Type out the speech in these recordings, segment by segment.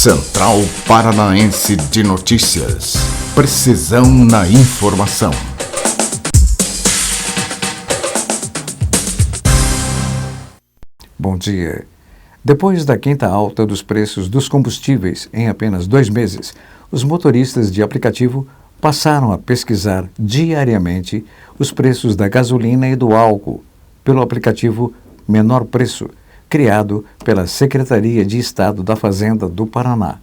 Central Paranaense de Notícias. Precisão na informação. Bom dia. Depois da quinta alta dos preços dos combustíveis em apenas 2 meses, os motoristas de aplicativo passaram a pesquisar diariamente os preços da gasolina e do álcool pelo aplicativo Menor Preço, criado pela Secretaria de Estado da Fazenda do Paraná.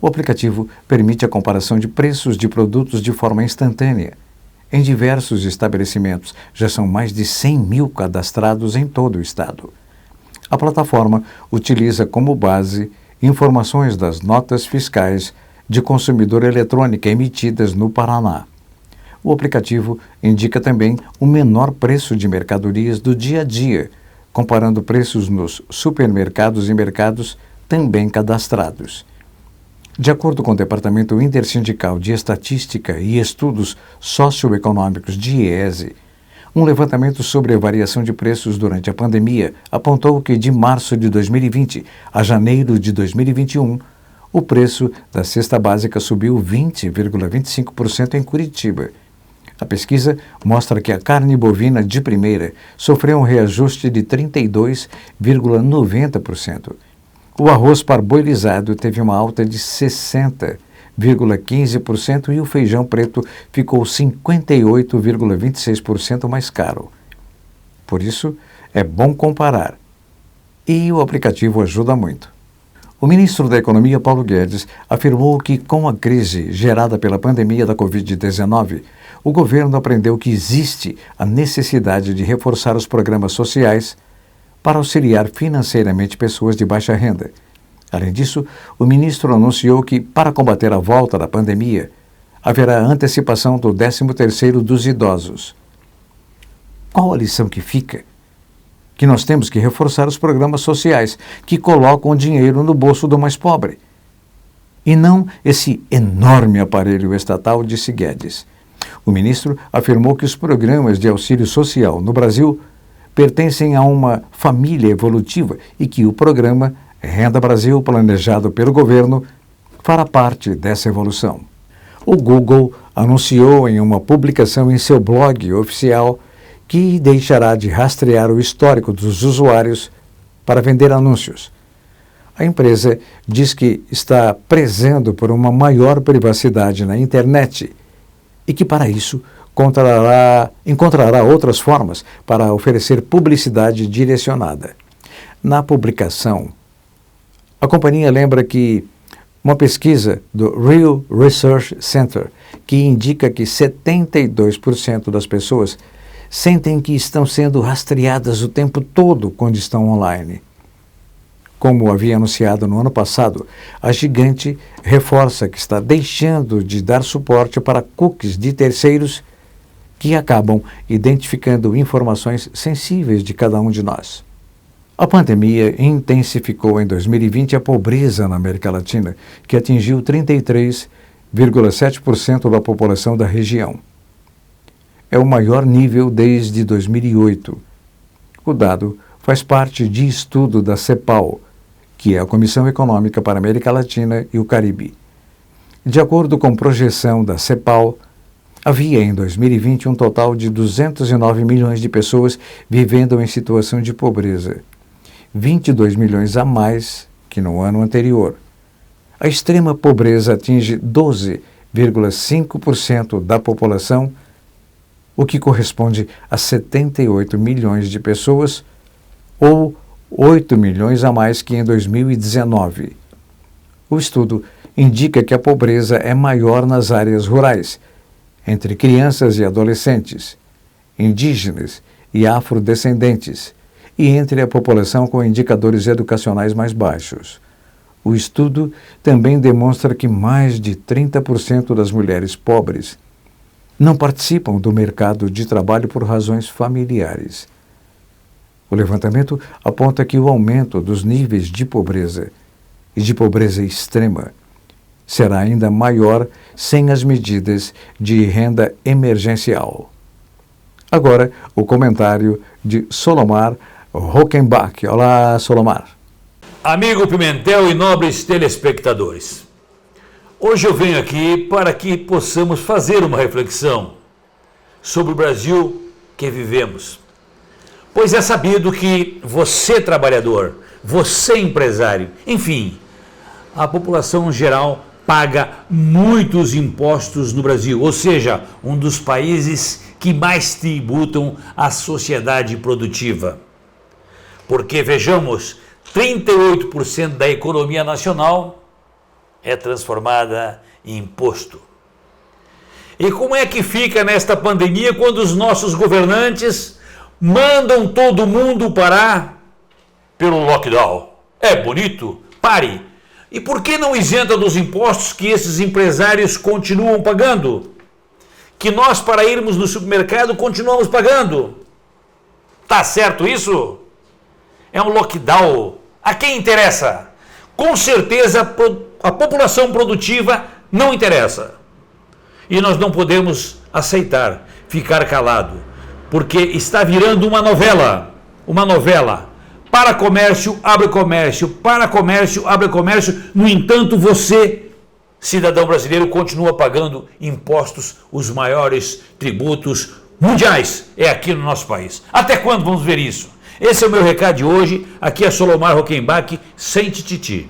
O aplicativo permite a comparação de preços de produtos de forma instantânea. Em diversos estabelecimentos, já são mais de 100 mil cadastrados em todo o estado. A plataforma utiliza como base informações das notas fiscais de consumidor eletrônica emitidas no Paraná. O aplicativo indica também o menor preço de mercadorias do dia a dia, comparando preços nos supermercados e mercados também cadastrados. De acordo com o Departamento Intersindical de Estatística e Estudos Socioeconômicos de IESE, um levantamento sobre a variação de preços durante a pandemia apontou que de março de 2020 a janeiro de 2021, o preço da cesta básica subiu 20,25% em Curitiba. A pesquisa mostra que a carne bovina de primeira sofreu um reajuste de 32,90%. O arroz parboilizado teve uma alta de 60,15% e o feijão preto ficou 58,26% mais caro. Por isso, é bom comparar. E o aplicativo ajuda muito. O ministro da Economia, Paulo Guedes, afirmou que, com a crise gerada pela pandemia da Covid-19, o governo aprendeu que existe a necessidade de reforçar os programas sociais para auxiliar financeiramente pessoas de baixa renda. Além disso, o ministro anunciou que, para combater a volta da pandemia, haverá antecipação do 13º dos idosos. Qual a lição que fica? Que nós temos que reforçar os programas sociais que colocam dinheiro no bolso do mais pobre. E não esse enorme aparelho estatal, disse Guedes. O ministro afirmou que os programas de auxílio social no Brasil pertencem a uma família evolutiva e que o programa Renda Brasil, planejado pelo governo, fará parte dessa evolução. O Google anunciou em uma publicação em seu blog oficial que deixará de rastrear o histórico dos usuários para vender anúncios. A empresa diz que está prezando por uma maior privacidade na internet e que, para isso, encontrará outras formas para oferecer publicidade direcionada. Na publicação, a companhia lembra que uma pesquisa do Real Research Center, que indica que 72% das pessoas sentem que estão sendo rastreadas o tempo todo quando estão online. Como havia anunciado no ano passado, a gigante reforça que está deixando de dar suporte para cookies de terceiros que acabam identificando informações sensíveis de cada um de nós. A pandemia intensificou em 2020 a pobreza na América Latina, que atingiu 33,7% da população da região. É o maior nível desde 2008. O dado faz parte de estudo da CEPAL, que é a Comissão Econômica para a América Latina e o Caribe. De acordo com projeção da CEPAL, havia em 2020 um total de 209 milhões de pessoas vivendo em situação de pobreza, 22 milhões a mais que no ano anterior. A extrema pobreza atinge 12,5% da população, o que corresponde a 78 milhões de pessoas, ou 8 milhões a mais que em 2019. O estudo indica que a pobreza é maior nas áreas rurais, entre crianças e adolescentes, indígenas e afrodescendentes, e entre a população com indicadores educacionais mais baixos. O estudo também demonstra que mais de 30% das mulheres pobres não participam do mercado de trabalho por razões familiares. O levantamento aponta que o aumento dos níveis de pobreza e de pobreza extrema será ainda maior sem as medidas de renda emergencial. Agora, o comentário de Solomar Rockenbach. Olá, Solomar. Amigo Pimentel e nobres telespectadores, hoje eu venho aqui para que possamos fazer uma reflexão sobre o Brasil que vivemos. Pois é sabido que você trabalhador, você empresário, enfim, a população geral paga muitos impostos no Brasil, ou seja, um dos países que mais tributam à sociedade produtiva. Porque, vejamos, 38% da economia nacional é transformada em imposto. E como é que fica nesta pandemia quando os nossos governantes mandam todo mundo parar pelo lockdown? É bonito? Pare! E por que não isenta dos impostos que esses empresários continuam pagando? Que nós, para irmos no supermercado, continuamos pagando? Tá certo isso? É um lockdown. A quem interessa? Com certeza a população produtiva não interessa. E nós não podemos aceitar, ficar calado, porque está virando uma novela. Uma novela. Para comércio, abre comércio. Para comércio, abre comércio. No entanto, você, cidadão brasileiro, continua pagando impostos, os maiores tributos mundiais. É aqui no nosso país. Até quando vamos ver isso? Esse é o meu recado de hoje. Aqui é Solomar Rockenbach, sem tititi.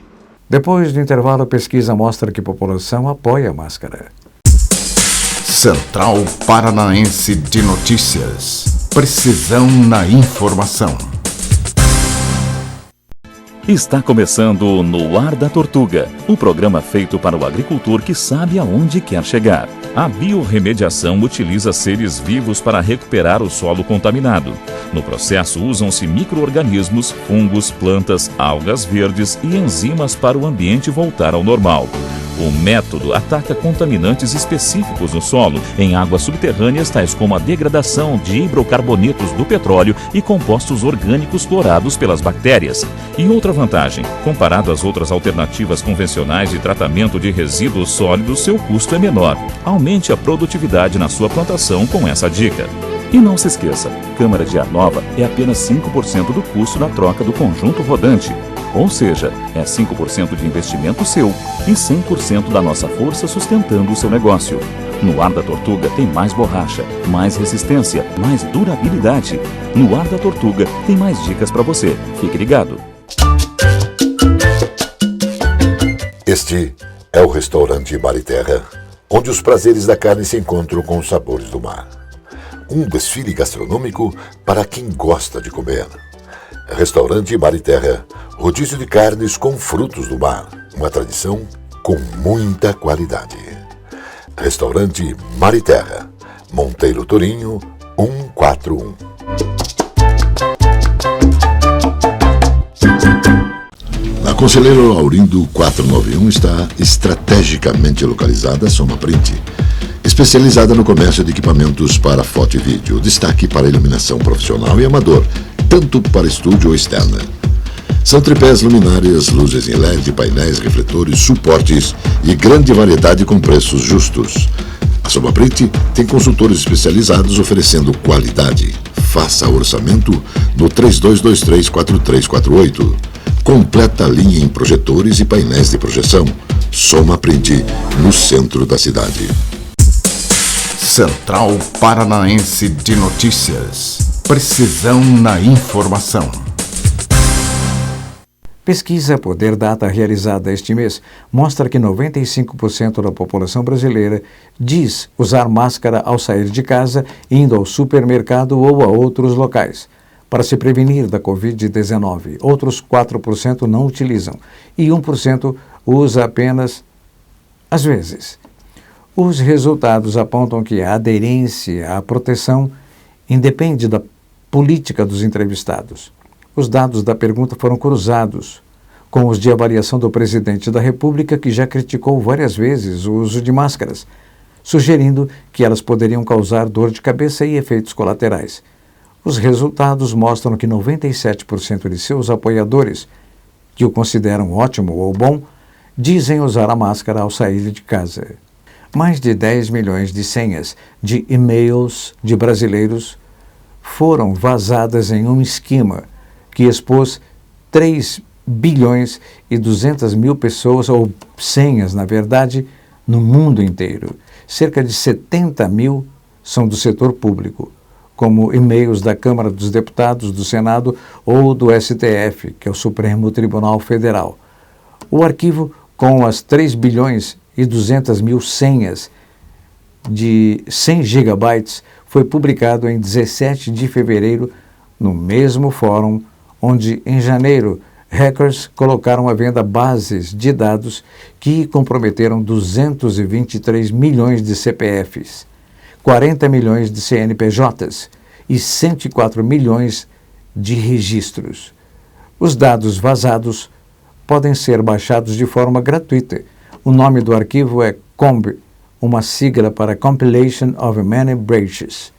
Depois do intervalo, a pesquisa mostra que a população apoia a máscara. Central Paranaense de Notícias. Precisão na informação. Está começando No Ar da Tortuga, o programa feito para o agricultor que sabe aonde quer chegar. A biorremediação utiliza seres vivos para recuperar o solo contaminado. No processo, usam-se micro-organismos, fungos, plantas, algas verdes e enzimas para o ambiente voltar ao normal. O método ataca contaminantes específicos no solo, em águas subterrâneas, tais como a degradação de hidrocarbonetos do petróleo e compostos orgânicos clorados pelas bactérias. E outra vantagem, comparado às outras alternativas convencionais de tratamento de resíduos sólidos, seu custo é menor. Aumente a produtividade na sua plantação com essa dica. E não se esqueça, câmara de ar nova é apenas 5% do custo da troca do conjunto rodante. Ou seja, é 5% de investimento seu e 100% da nossa força sustentando o seu negócio. No Ar da Tortuga tem mais borracha, mais resistência, mais durabilidade. No Ar da Tortuga tem mais dicas para você. Fique ligado. Este é o restaurante Mar e Terra, onde os prazeres da carne se encontram com os sabores do mar. Um desfile gastronômico para quem gosta de comer. Restaurante Mar e Terra, rodízio de carnes com frutos do mar, uma tradição com muita qualidade. Restaurante Mar e Terra, Monteiro Torinho, 141. Na Conselheiro Laurindo 491 está estrategicamente localizada a Soma Print, especializada no comércio de equipamentos para foto e vídeo, destaque para iluminação profissional e amador, tanto para estúdio ou externa. São tripés, luminárias, luzes em LED, painéis, refletores, suportes e grande variedade com preços justos. A Soma Print tem consultores especializados oferecendo qualidade. Faça orçamento no 3223-4348. Completa linha em projetores e painéis de projeção. Soma Print, no centro da cidade. Central Paranaense de Notícias. Precisão na informação. Pesquisa Poder Data realizada este mês mostra que 95% da população brasileira diz usar máscara ao sair de casa, indo ao supermercado ou a outros locais. Para se prevenir da Covid-19, outros 4% não utilizam e 1% usa apenas às vezes. Os resultados apontam que a aderência à proteção independe da política dos entrevistados. Os dados da pergunta foram cruzados com os de avaliação do presidente da República, que já criticou várias vezes o uso de máscaras, sugerindo que elas poderiam causar dor de cabeça e efeitos colaterais. Os resultados mostram que 97% de seus apoiadores, que o consideram ótimo ou bom, dizem usar a máscara ao sair de casa. Mais de 10 milhões de senhas de e-mails de brasileiros foram vazadas em um esquema que expôs 3 bilhões e 200 mil pessoas, ou senhas, na verdade, no mundo inteiro. Cerca de 70 mil são do setor público, como e-mails da Câmara dos Deputados, do Senado ou do STF, que é o Supremo Tribunal Federal. O arquivo, com as 3 bilhões e 200 mil senhas de 100 gigabytes, foi publicado em 17 de fevereiro no mesmo fórum onde, em janeiro, hackers colocaram à venda bases de dados que comprometeram 223 milhões de CPFs, 40 milhões de CNPJs e 104 milhões de registros. Os dados vazados podem ser baixados de forma gratuita. O nome do arquivo é COMB, uma sigla para Compilation of Many Breaches,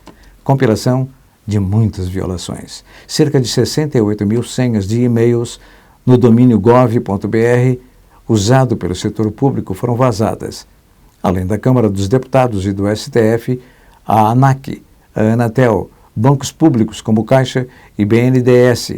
compilação de muitas violações. Cerca de 68 mil senhas de e-mails no domínio gov.br, usado pelo setor público, foram vazadas. Além da Câmara dos Deputados e do STF, a ANAC, a Anatel, bancos públicos como Caixa e BNDES,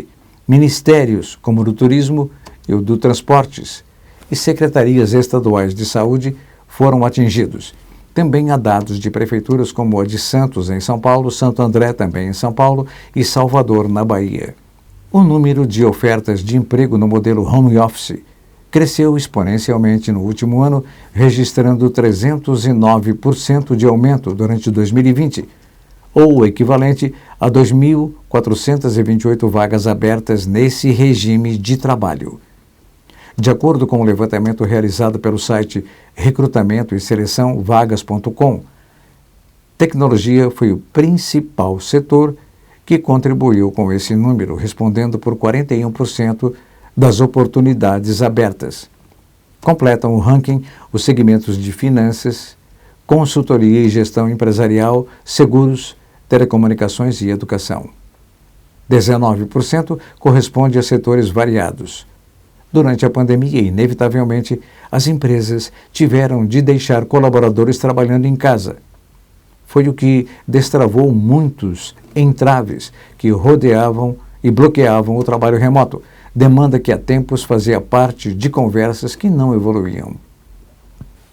ministérios como o do Turismo e o do Transportes e secretarias estaduais de saúde foram atingidos. Também há dados de prefeituras como a de Santos, em São Paulo, Santo André, também em São Paulo, e Salvador, na Bahia. O número de ofertas de emprego no modelo home office cresceu exponencialmente no último ano, registrando 309% de aumento durante 2020, ou o equivalente a 2.428 vagas abertas nesse regime de trabalho. De acordo com o levantamento realizado pelo site Recrutamento e Seleção Vagas.com, tecnologia foi o principal setor que contribuiu com esse número, respondendo por 41% das oportunidades abertas. Completam o ranking os segmentos de finanças, consultoria e gestão empresarial, seguros, telecomunicações e educação. 19% corresponde a setores variados. Durante a pandemia, inevitavelmente, as empresas tiveram de deixar colaboradores trabalhando em casa. Foi o que destravou muitos entraves que rodeavam e bloqueavam o trabalho remoto, demanda que há tempos fazia parte de conversas que não evoluíam.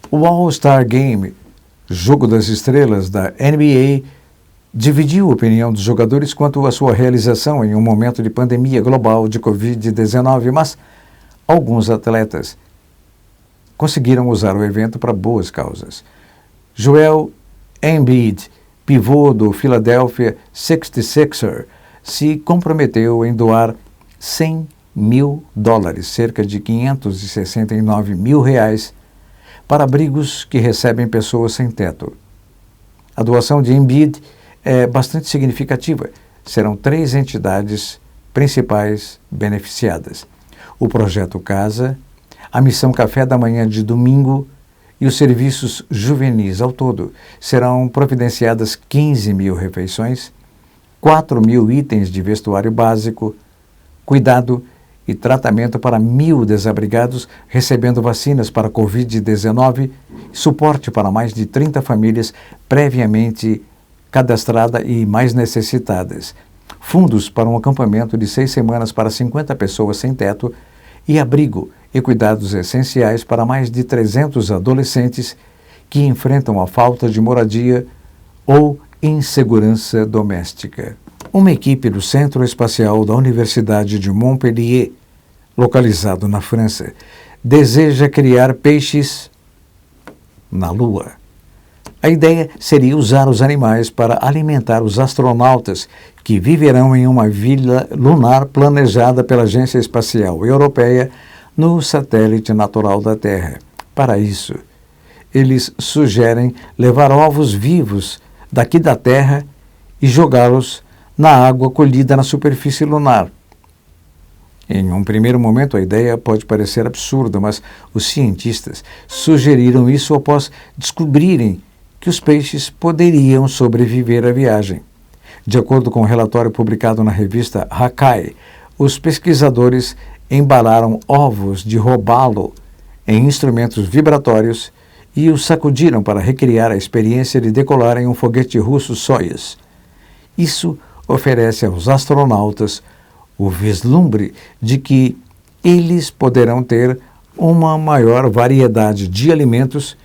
O All-Star Game, jogo das estrelas da NBA, dividiu a opinião dos jogadores quanto à sua realização em um momento de pandemia global de Covid-19, mas alguns atletas conseguiram usar o evento para boas causas. Joel Embiid, pivô do Philadelphia 76ers, se comprometeu em doar $100 mil, cerca de R$569 mil, para abrigos que recebem pessoas sem teto. A doação de Embiid é bastante significativa. Serão 3 entidades principais beneficiadas: o Projeto Casa, a Missão Café da Manhã de domingo e os serviços juvenis. Ao todo, serão providenciadas 15 mil refeições, 4 mil itens de vestuário básico, cuidado e tratamento para 1.000 desabrigados, recebendo vacinas para Covid-19 e suporte para mais de 30 famílias previamente cadastradas e mais necessitadas. Fundos para um acampamento de 6 semanas para 50 pessoas sem teto e abrigo e cuidados essenciais para mais de 300 adolescentes que enfrentam a falta de moradia ou insegurança doméstica. Uma equipe do Centro Espacial da Universidade de Montpellier, localizado na França, deseja criar peixes na Lua. A ideia seria usar os animais para alimentar os astronautas que viverão em uma vila lunar planejada pela Agência Espacial Europeia no satélite natural da Terra. Para isso, eles sugerem levar ovos vivos daqui da Terra e jogá-los na água colhida na superfície lunar. Em um primeiro momento, a ideia pode parecer absurda, mas os cientistas sugeriram isso após descobrirem que os peixes poderiam sobreviver à viagem. De acordo com um relatório publicado na revista Hakai, os pesquisadores embalaram ovos de robalo em instrumentos vibratórios e os sacudiram para recriar a experiência de decolar em um foguete russo Soyuz. Isso oferece aos astronautas o vislumbre de que eles poderão ter uma maior variedade de alimentos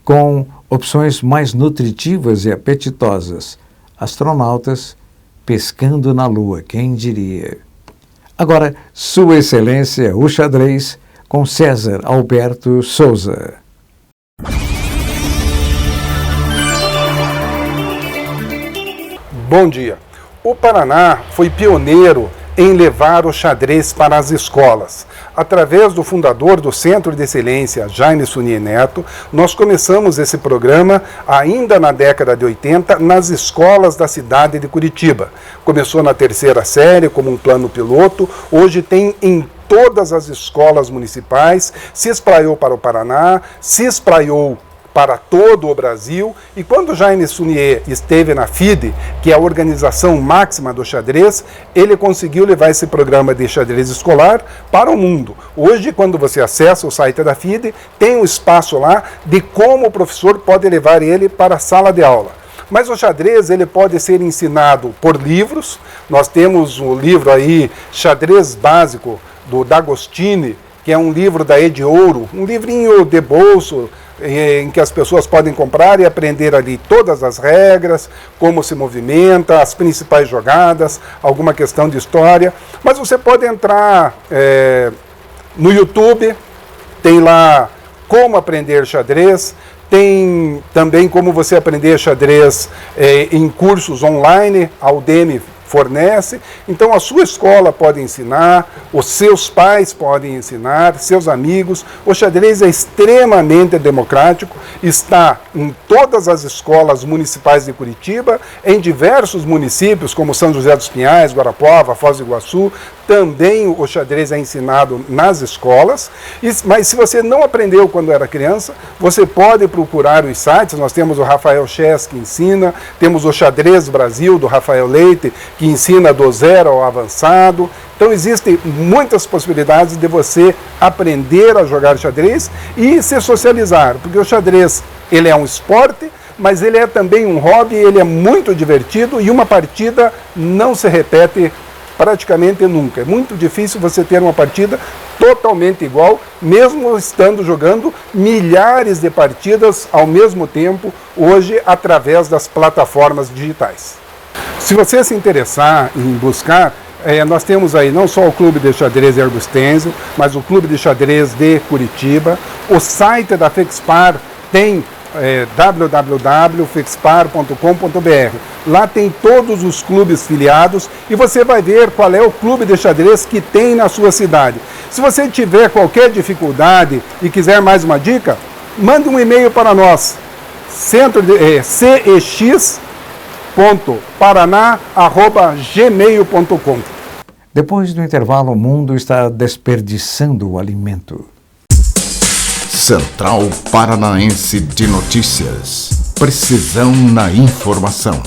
com opções mais nutritivas e apetitosas. Astronautas pescando na Lua, quem diria? Agora, Sua Excelência, o xadrez, com César Alberto Souza. Bom dia. O Paraná foi pioneiro em levar o xadrez para as escolas. Através do fundador do Centro de Excelência, Jaime Sunier Neto, nós começamos esse programa ainda na década de 80 nas escolas da cidade de Curitiba. Começou na 3ª série como um plano piloto, hoje tem em todas as escolas municipais, se espraiou para o Paraná, se espraiou para todo o Brasil, e quando Jaime Sunier esteve na FIDE, que é a organização máxima do xadrez, ele conseguiu levar esse programa de xadrez escolar para o mundo. Hoje, quando você acessa o site da FIDE, tem um espaço lá de como o professor pode levar ele para a sala de aula. Mas o xadrez ele pode ser ensinado por livros. Nós temos o livro aí, Xadrez Básico, do D'Agostini, que é um livro da Ed Ouro, um livrinho de bolso, em que as pessoas podem comprar e aprender ali todas as regras, como se movimenta, as principais jogadas, alguma questão de história. Mas você pode entrar no YouTube, tem lá como aprender xadrez, tem também como você aprender xadrez em cursos online, a Udemy fornece. Então a sua escola pode ensinar, os seus pais podem ensinar, seus amigos. O xadrez é extremamente democrático, está em todas as escolas municipais de Curitiba, em diversos municípios como São José dos Pinhais, Guarapuava, Foz do Iguaçu. Também o xadrez é ensinado nas escolas, mas se você não aprendeu quando era criança, você pode procurar os sites. Nós temos o Rafael Chess, que ensina, temos o Xadrez Brasil, do Rafael Leite, que ensina do zero ao avançado. Então existem muitas possibilidades de você aprender a jogar xadrez e se socializar, porque o xadrez ele é um esporte, mas ele é também um hobby, ele é muito divertido e uma partida não se repete praticamente nunca. É muito difícil você ter uma partida totalmente igual, mesmo estando jogando milhares de partidas ao mesmo tempo, hoje, através das plataformas digitais. Se você se interessar em buscar, nós temos aí não só o Clube de Xadrez Ergo Stenzio, mas o Clube de Xadrez de Curitiba. O site da FEXPAR tem www.fexpar.com.br. Lá tem todos os clubes filiados e você vai ver qual é o clube de xadrez que tem na sua cidade. Se você tiver qualquer dificuldade e quiser mais uma dica, mande um e-mail para nós, cex.paraná@gmail.com. Depois do intervalo, o mundo está desperdiçando o alimento. Central Paranaense de Notícias. Precisão na informação.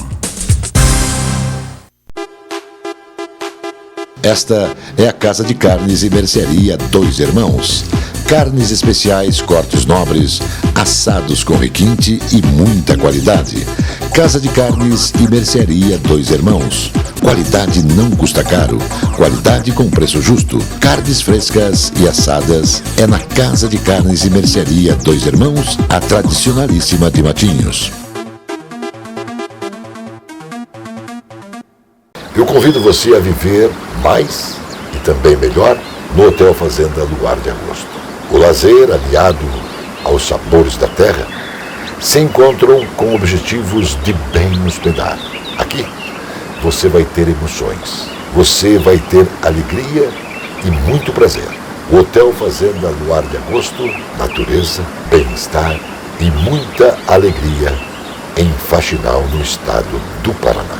Esta é a Casa de Carnes e Mercearia Dois Irmãos. Carnes especiais, cortes nobres, assados com requinte e muita qualidade. Casa de Carnes e Mercearia Dois Irmãos. Qualidade não custa caro. Qualidade com preço justo. Carnes frescas e assadas é na Casa de Carnes e Mercearia Dois Irmãos, a tradicionalíssima de Matinhos. Eu convido você a viver mais e também melhor no Hotel Fazenda Luar de Agosto. O lazer, aliado aos sabores da terra, se encontram com objetivos de bem hospedar. Aqui, você vai ter emoções, você vai ter alegria e muito prazer. O Hotel Fazenda Luar de Agosto, natureza, bem-estar e muita alegria em Faxinal, no estado do Paraná.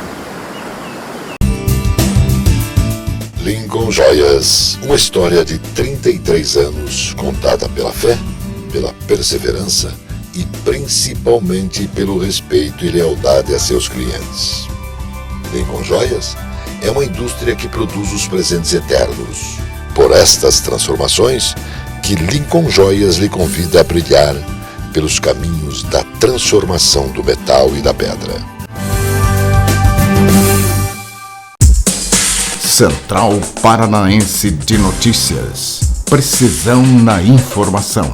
Lincoln Joias, uma história de 33 anos contada pela fé, pela perseverança e principalmente pelo respeito e lealdade a seus clientes. Lincoln Joias é uma indústria que produz os presentes eternos. Por estas transformações, que Lincoln Joias lhe convida a brilhar pelos caminhos da transformação do metal e da pedra. Central Paranaense de Notícias. Precisão na informação.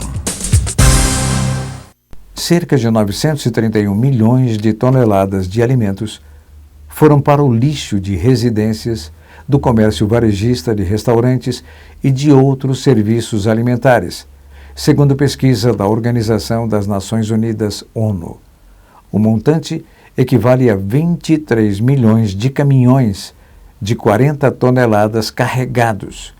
Cerca de 931 milhões de toneladas de alimentos foram para o lixo de residências, do comércio varejista, de restaurantes e de outros serviços alimentares, segundo pesquisa da Organização das Nações Unidas, ONU. O montante equivale a 23 milhões de caminhões de 40 toneladas carregados,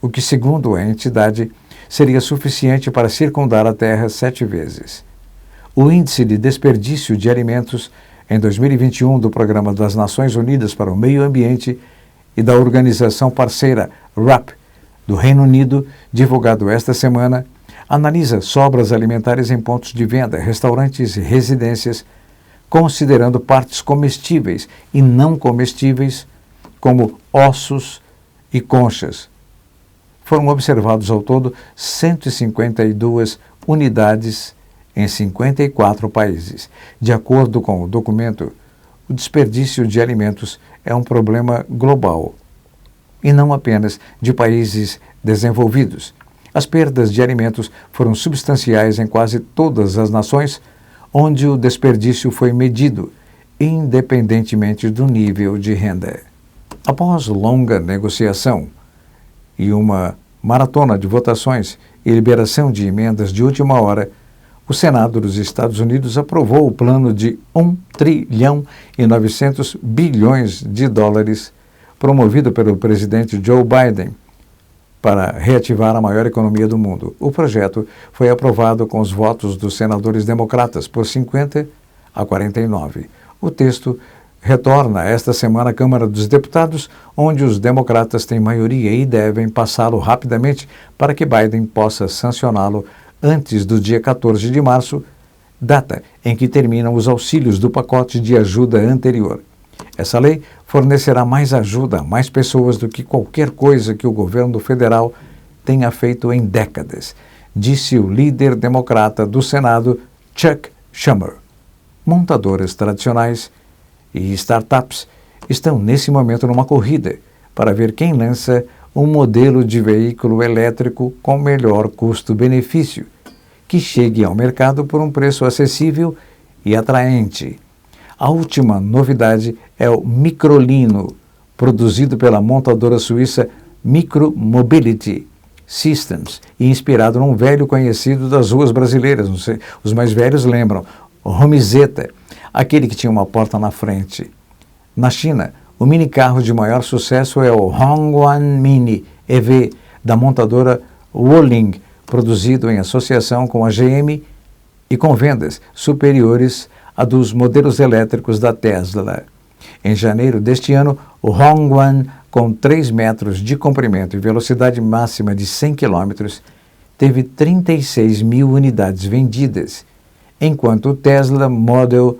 o que, segundo a entidade, seria suficiente para circundar a Terra 7 vezes. O Índice de Desperdício de Alimentos em 2021 do Programa das Nações Unidas para o Meio Ambiente e da organização parceira WRAP do Reino Unido, divulgado esta semana, analisa sobras alimentares em pontos de venda, restaurantes e residências, considerando partes comestíveis e não comestíveis, como ossos e conchas. Foram observados ao todo 152 unidades em 54 países. De acordo com o documento, o desperdício de alimentos é um problema global e não apenas de países desenvolvidos. As perdas de alimentos foram substanciais em quase todas as nações onde o desperdício foi medido, independentemente do nível de renda. Após longa negociação e uma maratona de votações e liberação de emendas de última hora, o Senado dos Estados Unidos aprovou o plano de 1 trilhão e 900 bilhões de dólares promovido pelo presidente Joe Biden para reativar a maior economia do mundo. O projeto foi aprovado com os votos dos senadores democratas por 50 a 49. O texto retorna esta semana à Câmara dos Deputados, onde os democratas têm maioria e devem passá-lo rapidamente para que Biden possa sancioná-lo antes do dia 14 de março, data em que terminam os auxílios do pacote de ajuda anterior. Essa lei fornecerá mais ajuda a mais pessoas do que qualquer coisa que o governo federal tenha feito em décadas, disse o líder democrata do Senado, Chuck Schumer. Montadoras tradicionais e startups estão nesse momento numa corrida para ver quem lança um modelo de veículo elétrico com melhor custo-benefício, que chegue ao mercado por um preço acessível e atraente. A última novidade é o Microlino, produzido pela montadora suíça Micromobility Systems e inspirado num velho conhecido das ruas brasileiras. Não sei, os mais velhos lembram, o Romizeta, aquele que tinha uma porta na frente. Na China, o minicarro de maior sucesso é o Hongguang Mini EV, da montadora Wuling, produzido em associação com a GM e com vendas superiores a dos modelos elétricos da Tesla. Em janeiro deste ano, o Hongguang, com 3 metros de comprimento e velocidade máxima de 100 km, teve 36 mil unidades vendidas, enquanto o Tesla Model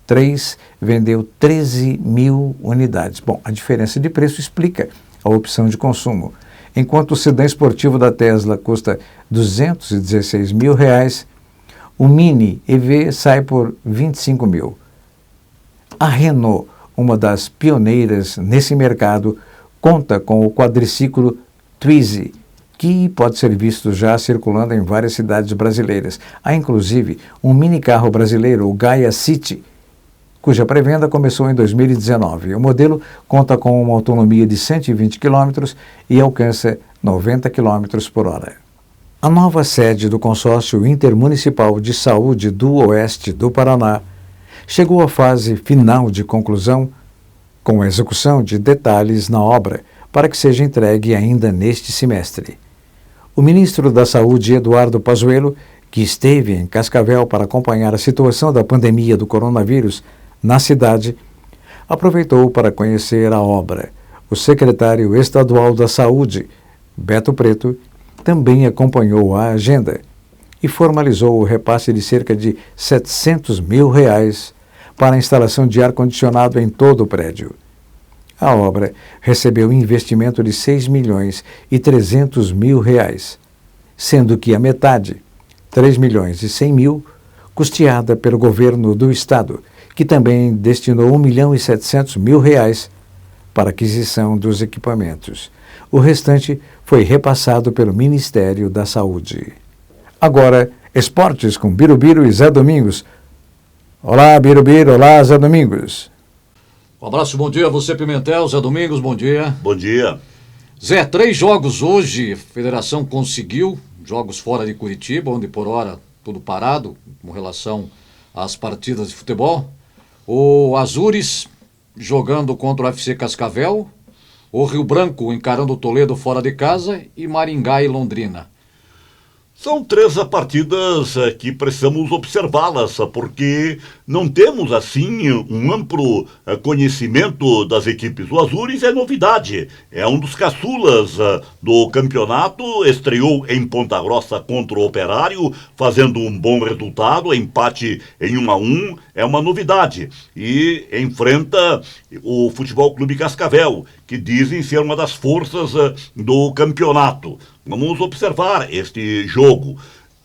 3 vendeu 13 mil unidades. Bom, a diferença de preço explica a opção de consumo. Enquanto o sedã esportivo da Tesla custa R$216 mil, o Mini EV sai por 25 mil. A Renault, uma das pioneiras nesse mercado, conta com o quadriciclo Twizy, que pode ser visto já circulando em várias cidades brasileiras. Há inclusive um minicarro brasileiro, o Gaia City, cuja pré-venda começou em 2019. O modelo conta com uma autonomia de 120 km e alcança 90 km por hora. A nova sede do Consórcio Intermunicipal de Saúde do Oeste do Paraná chegou à fase final de conclusão, com a execução de detalhes na obra, para que seja entregue ainda neste semestre. O ministro da Saúde, Eduardo Pazuello, que esteve em Cascavel para acompanhar a situação da pandemia do coronavírus na cidade, aproveitou para conhecer a obra. O secretário estadual da Saúde, Beto Preto, também acompanhou a agenda e formalizou o repasse de cerca de R$700 mil para a instalação de ar-condicionado em todo o prédio. A obra recebeu investimento de R$6.300.000, sendo que a metade, R$3.100.000, custeada pelo governo do estado, que também destinou R$1.700.000 para a aquisição dos equipamentos. O restante foi repassado pelo Ministério da Saúde. Agora, esportes com Birubiru e Zé Domingos. Olá, Birubiru. Olá, Zé Domingos. Um abraço, bom dia a você, Pimentel. Zé Domingos, bom dia. Bom dia. Zé, 3 jogos hoje, a federação conseguiu, jogos fora de Curitiba, onde por hora tudo parado, com relação às partidas de futebol. O Azures jogando contra o FC Cascavel, o Rio Branco encarando o Toledo fora de casa e Maringá e Londrina. São 3 partidas que precisamos observá-las, porque não temos, assim, um amplo conhecimento das equipes. O Azures é novidade, é um dos caçulas do campeonato, estreou em Ponta Grossa contra o Operário, fazendo um bom resultado, empate em 1-1, é uma novidade. E enfrenta o Futebol Clube Cascavel, que dizem ser uma das forças do campeonato. Vamos observar este jogo.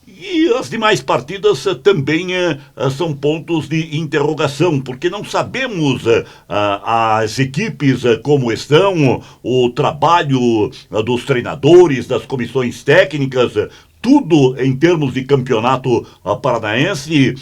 E as demais partidas também são pontos de interrogação, porque não sabemos as equipes como estão, o trabalho dos treinadores, das comissões técnicas. Tudo em termos de campeonato paranaense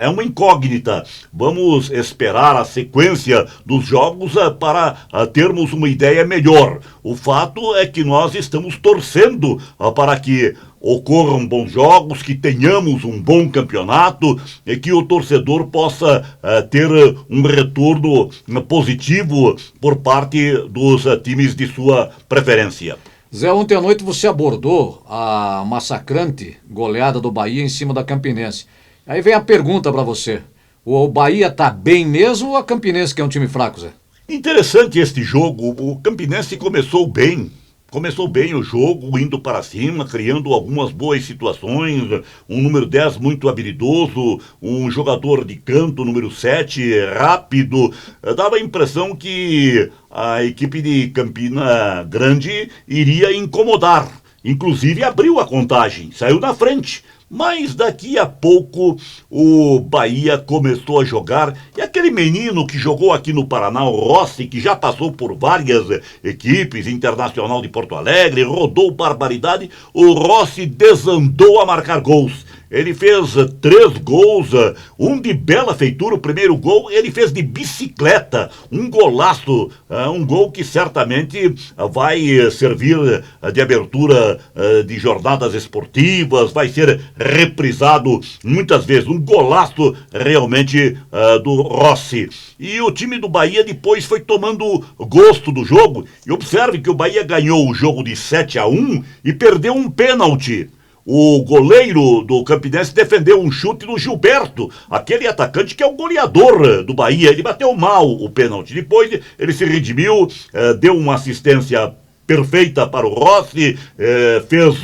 é uma incógnita. Vamos esperar a sequência dos jogos para termos uma ideia melhor. O fato é que nós estamos torcendo para que ocorram bons jogos, que tenhamos um bom campeonato e que o torcedor possa ter um retorno positivo por parte dos times de sua preferência. Zé, ontem à noite você abordou a massacrante goleada do Bahia em cima da Campinense. Aí vem a pergunta para você. O Bahia tá bem mesmo ou a Campinense que é um time fraco, Zé? Interessante este jogo. O Campinense começou bem o jogo, indo para cima, criando algumas boas situações, um número 10 muito habilidoso, um jogador de canto, número 7, rápido. Dava a impressão que a equipe de Campina Grande iria incomodar. Inclusive abriu a contagem, saiu na frente. Mas daqui a pouco o Bahia começou a jogar, e aquele menino que jogou aqui no Paraná, o Rossi, que já passou por várias equipes, Internacional de Porto Alegre, rodou barbaridade, o Rossi desandou a marcar gols. Ele fez 3 gols, um de bela feitura, o primeiro gol ele fez de bicicleta, um golaço, um gol que certamente vai servir de abertura de jornadas esportivas, vai ser reprisado muitas vezes, um golaço realmente do Rossi. E o time do Bahia depois foi tomando gosto do jogo, e observe que o Bahia ganhou o jogo de 7-1 e perdeu um pênalti. O goleiro do Campinense defendeu um chute do Gilberto, aquele atacante que é o goleador do Bahia. Ele bateu mal o pênalti. Depois ele se redimiu, deu uma assistência perfeita para o Rossi, fez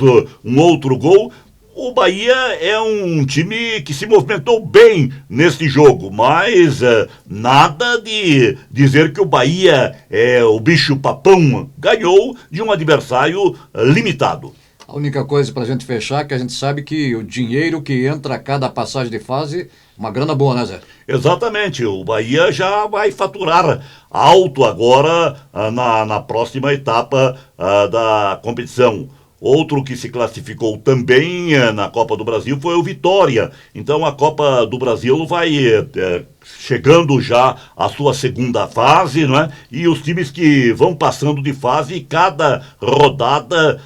um outro gol. O Bahia é um time que se movimentou bem nesse jogo, mas nada de dizer que o Bahia é o bicho papão. Ganhou de um adversário limitado. A única coisa pra gente fechar é que a gente sabe que o dinheiro que entra a cada passagem de fase, uma grana boa, né, Zé? Exatamente, o Bahia já vai faturar alto agora na próxima etapa da competição. Outro que se classificou também na Copa do Brasil foi o Vitória. Então a Copa do Brasil vai chegando já à sua segunda fase, não é? E os times que vão passando de fase, cada rodada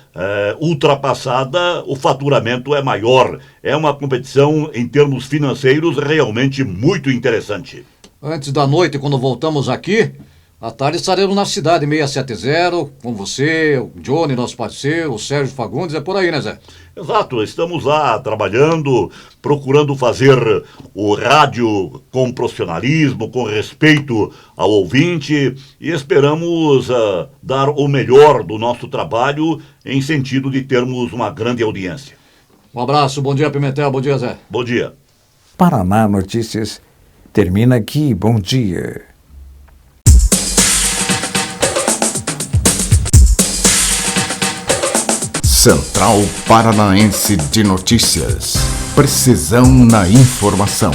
ultrapassada, o faturamento é maior. É uma competição em termos financeiros realmente muito interessante. Antes da noite, quando voltamos aqui, à tarde estaremos na cidade 670, com você, o Johnny, nosso parceiro, o Sérgio Fagundes, é por aí, né, Zé? Exato, estamos lá trabalhando, procurando fazer o rádio com profissionalismo, com respeito ao ouvinte, e esperamos dar o melhor do nosso trabalho em sentido de termos uma grande audiência. Um abraço, bom dia, Pimentel, bom dia, Zé. Bom dia. Paraná Notícias termina aqui, bom dia. Central Paranaense de Notícias. Precisão na informação.